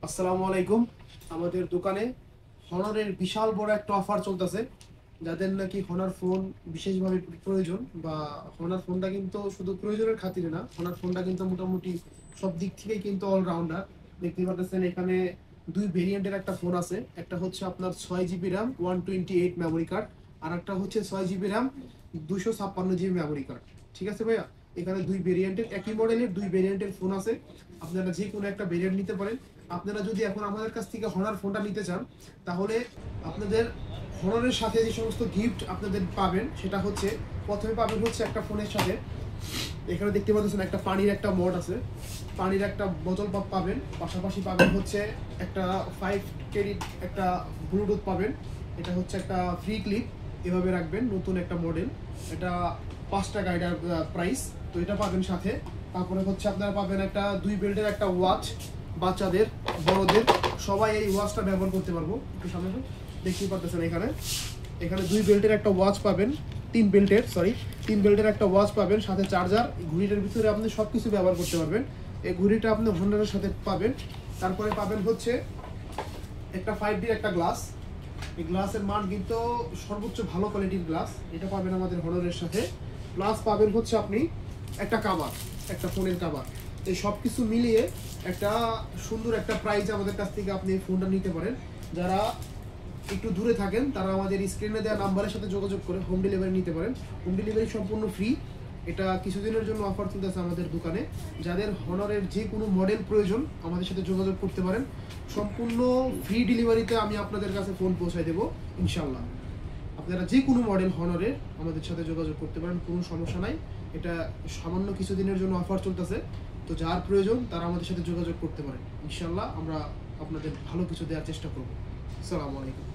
আসসালামু আলাইকুম। আমাদের দোকানে হনরের বিশাল বড় একটা অফার চলতেছে। যাদের নাকি হনার ফোন বিশেষভাবে প্রয়োজন, বা হনার ফোনটা কিন্তু শুধু প্রয়োজনের খাতিরে না, হনার ফোনটা কিন্তু মোটামুটি সব দিক থেকেই কিন্তু অলরাউন্ডার। দেখতে পাচ্ছেন এখানে দুই ভেরিয়েন্টের একটা ফোন আছে। একটা হচ্ছে আপনার 6 জিবি র্যাম 128 মেমোরি কার্ড, আর একটা হচ্ছে 6 GB RAM 256 GB memory card. ঠিক আছে ভাইয়া, এখানে দুই ভেরিয়েন্টের, একই মডেলের দুই ভেরিয়েন্টের ফোন আছে। আপনারা যে কোনো একটা ভেরিয়েন্ট নিতে পারেন। আপনারা যদি এখন আমাদের কাছ থেকে হনার ফোনটা নিতে চান, তাহলে আপনাদের হনারের সাথে যে সমস্ত গিফট আপনাদের পাবেন সেটা হচ্ছে, প্রথমে পাবেন হচ্ছে একটা ফোনের সাথে, এখানে দেখতে পাচ্ছেন একটা পানির একটা মড আছে, পানির একটা বোতল পাবেন। পাশাপাশি পাবেন হচ্ছে একটা 5 ক্যারেট একটা ব্লুটুথ পাবেন। এটা হচ্ছে একটা ফ্রি ক্লিপ, এভাবে রাখবেন, নতুন একটা মডেল। এটা 5 টাকা এটার প্রাইস, তো এটা পাবেন সাথে। তারপরে হচ্ছে আপনারা পাবেন একটা 2 বেল্টের একটা ওয়াচ, বাচ্চাদের বড়দের সবাই এই ওয়াচটা ব্যবহার করতে পারবো। একটু সামনে দেখতেই পাচ্ছেন এখানে এখানে 2 বেল্টের একটা ওয়াচ পাবেন, 3 বেল্টের একটা ওয়াচ পাবেন, সাথে চার্জার। ঘড়িটার ভিতরে আপনি সব কিছু ব্যবহার করতে পারবেন। এই ঘড়িটা আপনি হন্ডারের সাথে পাবেন। তারপরে পাবেন হচ্ছে একটা 5D একটা গ্লাস। এই গ্লাসের মান কিন্তু সর্বোচ্চ ভালো কোয়ালিটির গ্লাস, এটা পাবেন আমাদের হন্ডারের সাথে। প্লাস পাবেন হচ্ছে আপনি একটা কাভার, একটা ফোনের কাভার। এই সব কিছু মিলিয়ে একটা সুন্দর একটা প্রাইস আমাদের কাছ থেকে আপনি ফোনটা নিতে পারেন। যারা একটু দূরে থাকেন তারা আমাদের স্ক্রিনে দেওয়া নাম্বারের সাথে যোগাযোগ করে হোম ডেলিভারি নিতে পারেন। হোম ডেলিভারি সম্পূর্ণ ফ্রি। এটা কিছুদিনের জন্য অফার চলতেছে আমাদের দোকানে। যাদের হনরের যে কোনো মডেল প্রয়োজন আমাদের সাথে যোগাযোগ করতে পারেন। সম্পূর্ণ ফ্রি ডেলিভারিতে আমি আপনাদের কাছে ফোন পৌঁছায় দেবো ইনশাল্লাহ। আপনারা যে কোনো মডেল হনরের আমাদের সাথে যোগাযোগ করতে পারেন, কোনো সমস্যা নাই। এটা সামান্য কিছুদিনের জন্য অফার চলতেছে, তো যার প্রয়োজন তারা আমাদের সাথে যোগাযোগ করতে পারেন। ইনশাল্লাহ আমরা আপনাদের ভালো কিছু দেওয়ার চেষ্টা করব। আসসালামু আলাইকুম।